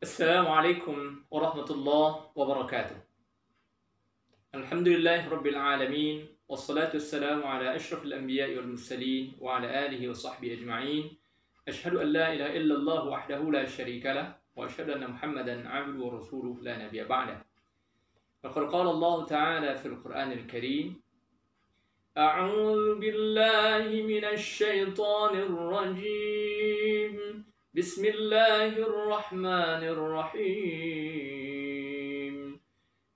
Assalamualaikum warahmatullahi wabarakatuh. Alhamdulillahi rabbil alamin. Wassalatu wassalamu ala ashrafil anbiya'i wal mursalin wa ala alihi wa sahbihi ajma'in. Ashhadu an la ilaha illallah wahdahu la syarika lah wa ashhadu anna Muhammadan 'abduhu wa rasuluhu la nabiyya ba'dah. Faqad qala Allah ta'ala fil Qur'anil Karim. A'udzu billahi minasy syaithanir rajim. Bismillahirrahmanirrahim.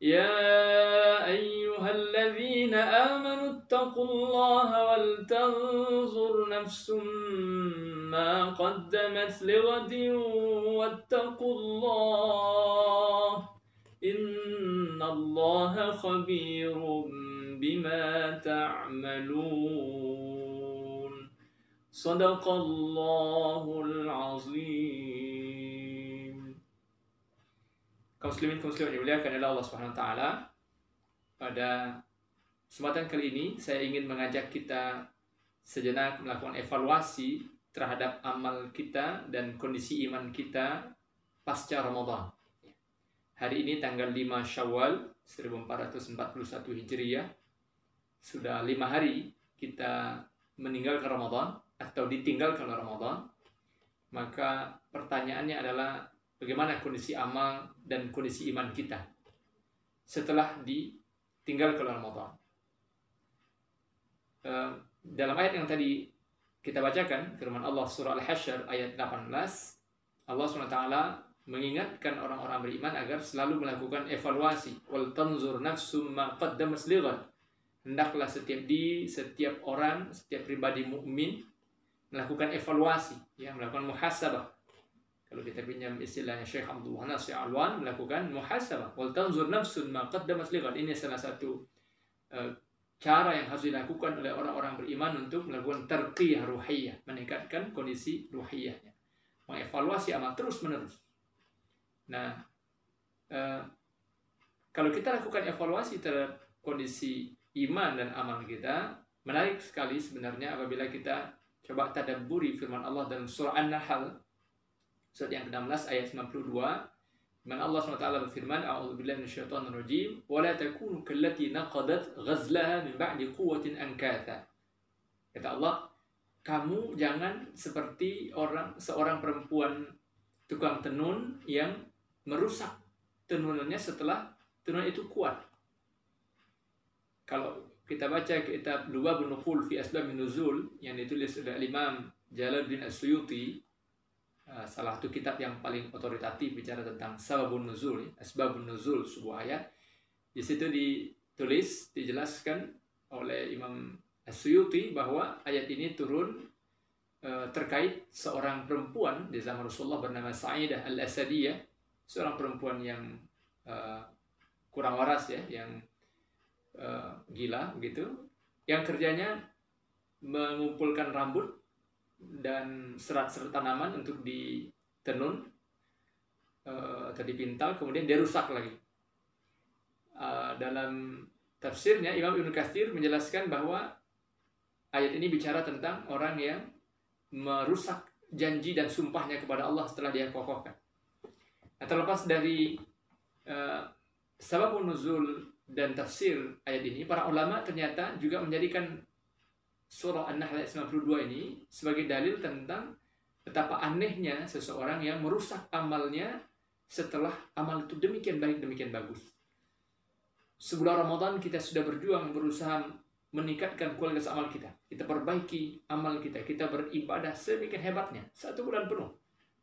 Ya ayyuhalladzina amanu ittaqullaha wal tanzur nafsum ma qaddamat lighadin wattaqullaha innallaha khabirum bima ta'malun. Sadaqallahul azim. Kaum muslimin yang dimuliakan oleh Allah Subhanahu wa taala, pada kesempatan kali ini saya ingin mengajak kita sejenak melakukan evaluasi terhadap amal kita dan kondisi iman kita pasca Ramadan. Hari ini tanggal 5 Syawal 1441 Hijriah. Sudah 5 hari kita meninggalkan Ramadan atau ditinggalkan Ramadan. Maka pertanyaannya adalah bagaimana kondisi amal dan kondisi iman kita setelah ditinggalkan Ramadan. Dalam ayat yang tadi kita bacakan, firman Allah surah Al-Hasyr ayat 18, Allah SWT mengingatkan orang-orang beriman agar selalu melakukan evaluasi. Wal tanzur nafsum ma qaddamat lighad. Hendaklah setiap orang, setiap pribadi mukmin melakukan evaluasi, ya, melakukan muhasabah. Kalau kita pinjam istilahnya Syekh Abdullah Nasir Alwan, melakukan muhasabah. Wal tanzur nafsun ma qaddamat lighad. Ini salah satu cara yang harus dilakukan oleh orang-orang beriman untuk melakukan tarqiyah ruhiyah, meningkatkan kondisi ruhiyahnya, mengevaluasi amal terus-menerus. Nah, kalau kita lakukan evaluasi terhadap kondisi iman dan amal kita, menarik sekali sebenarnya apabila kita coba tadabburi firman Allah dalam surah An-Nahl surat yang ke-16 ayat 92, di mana Allah SWT berfirman, A'udzubillahi minasyaitonir rajim, wa la takunu kallati naqadat ghazlaha min ba'di quwwatin ankatha. Kata Allah, kamu jangan seperti seorang perempuan tukang tenun yang merusak tenunannya setelah tenun itu kuat. Kalau kita baca kitab Lubabun Nukhul fi Asbabun Nuzul yang ditulis oleh Imam Jalaluddin As-Suyuti, salah satu kitab yang paling otoritatif bicara tentang Sababun Nuzul, Asbabun Nuzul sebuah ayat. Di situ dijelaskan oleh Imam As-Suyuti bahwa ayat ini turun terkait seorang perempuan di zaman Rasulullah bernama Sa'idah Al-Asadiyah, seorang perempuan yang kurang waras, ya, yang gila begitu, yang kerjanya mengumpulkan rambut dan serat-serat tanaman untuk ditenun atau dipintal, kemudian dia rusak lagi. Dalam tafsirnya Imam Ibnu Katsir menjelaskan bahwa ayat ini bicara tentang orang yang merusak janji dan sumpahnya kepada Allah setelah dia kokohkan. Nah, terlepas dari sababun nuzul dan tafsir ayat ini, para ulama ternyata juga menjadikan surah An-Nahl ayat 92 ini sebagai dalil tentang betapa anehnya seseorang yang merusak amalnya setelah amal itu demikian baik, demikian bagus. Sebulan Ramadan kita sudah berjuang, berusaha meningkatkan kualitas amal kita. Kita perbaiki amal kita. Kita beribadah sedemikian hebatnya. 1 bulan penuh.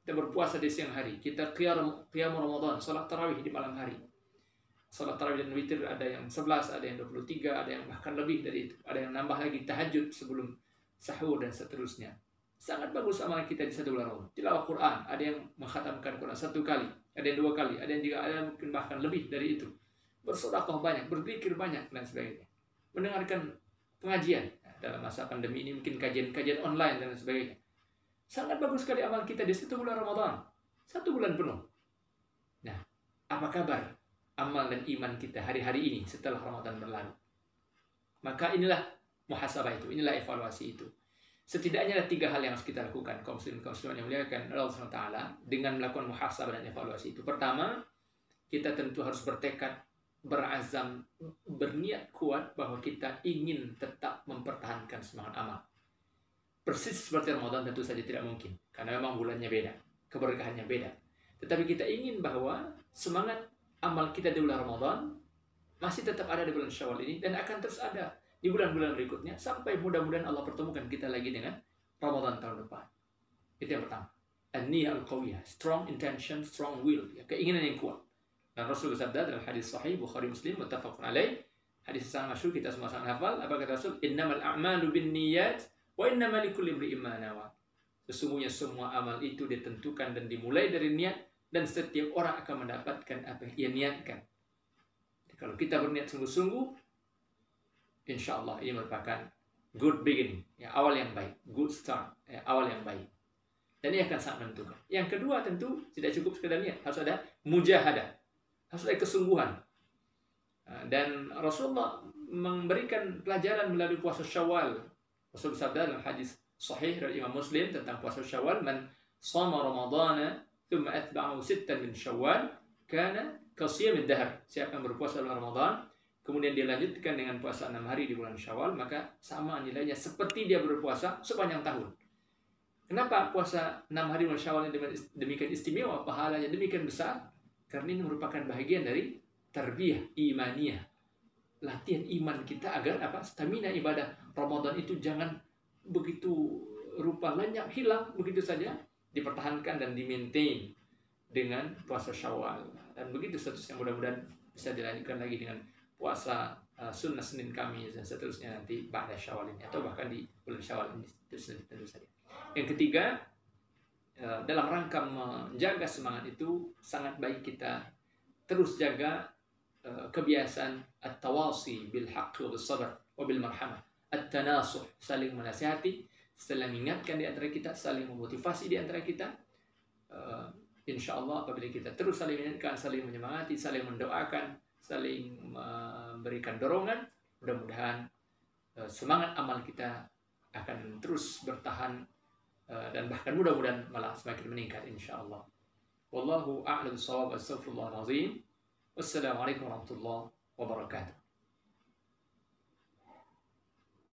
Kita berpuasa di siang hari. Kita qiyam Ramadan, salat tarawih di malam hari. Salat tarawih dan witir ada yang 11, ada yang 23, ada yang bahkan lebih dari itu. Ada yang nambah lagi tahajud sebelum sahur dan seterusnya. Sangat bagus amal kita di 1 bulan Ramadan. Tilawah Quran, ada yang mengkhatamkan Quran 1 kali, ada yang 2 kali, ada yang juga ada mungkin bahkan lebih dari itu. Bersedekah banyak, berzikir banyak dan sebagainya. Mendengarkan pengajian. Dalam masa pandemi ini mungkin kajian-kajian online dan sebagainya. Sangat bagus sekali amal kita di 1 bulan Ramadan. 1 bulan penuh. Nah, apa kabar amal dan iman kita hari-hari ini setelah Ramadan berlalu? Maka inilah muhasabah itu, inilah evaluasi itu. Setidaknya ada 3 hal yang harus kita lakukan, kaum muslimin yang muliakan Allah SWT, dengan melakukan muhasabah dan evaluasi itu. Pertama, kita tentu harus bertekad, berazam, berniat kuat bahwa kita ingin tetap mempertahankan semangat amal. Persis seperti Ramadan tentu saja tidak mungkin, karena memang bulannya beda, keberkahannya beda. Tetapi kita ingin bahwa semangat amal kita di bulan Ramadan masih tetap ada di bulan Syawal ini, dan akan terus ada di bulan-bulan berikutnya, sampai mudah-mudahan Allah pertemukan kita lagi dengan Ramadan tahun depan. Itu yang pertama. An-niyah al-qawiyah, strong intention, strong will, ya, keinginan yang kuat. Dan Rasul bersabda dalam hadis sahih Bukhari Muslim muttafaqun alaih, hadis sangat masyhur, kita semua sangat hafal. Apa kata Rasul? Innamal a'malu binniyat wa innamal likulli imri'in ma nawa. Sesungguhnya semua amal itu ditentukan dan dimulai dari niat, dan setiap orang akan mendapatkan apa yang ia niatkan. Jadi, kalau kita berniat sungguh-sungguh, insya Allah ini merupakan good beginning, ya, awal yang baik, good start, ya, awal yang baik. Dan ini akan sangat menentukan. Yang kedua tentu tidak cukup sekedar niat, harus ada mujahadah, harus ada kesungguhan. Dan Rasulullah memberikan pelajaran melalui puasa Syawal. Rasul bersabda dalam hadis sahih dari Imam Muslim tentang puasa Syawal, man shama Ramadana thumma atba'ahu 6 min Syawal kana kasiyamid dahr. Siapa yang berpuasa dalam Ramadan kemudian dia lanjutkan dengan puasa 6 hari di bulan Syawal, maka sama nilainya seperti dia berpuasa sepanjang tahun. Kenapa puasa 6 hari bulan Syawal ini demikian istimewa, pahalanya demikian besar? Karena ini merupakan bagian dari tarbiyah imaniyah, latihan iman kita agar apa? Stamina ibadah Ramadan itu jangan begitu rupa lenyap, hilang begitu saja, dipertahankan dan di-maintain dengan puasa Syawal. Dan begitu seterusnya, mudah-mudahan bisa dilanjutkan lagi dengan puasa sunnah Senin Kamis dan seterusnya nanti ba'da Syawal ini, atau bahkan di bulan Syawal ini tentu saja. Yang ketiga, dalam rangka menjaga semangat itu sangat baik kita terus jaga kebiasaan at-tawasi bil haqqi wa bis sabr wa bil marhamah, at-tanasuh, saling menasihati, saling mengingatkan di antara kita, saling memotivasi di antara kita. Insya Allah apabila kita terus saling mengingatkan, saling menyemangati, saling mendoakan, saling memberikan dorongan, mudah-mudahan semangat amal kita akan terus bertahan, dan bahkan mudah-mudahan malah semakin meningkat insyaallah. Wallahu a'lam bissawab. Astaghfirullahalazim. Wassalamualaikum warahmatullahi wabarakatuh.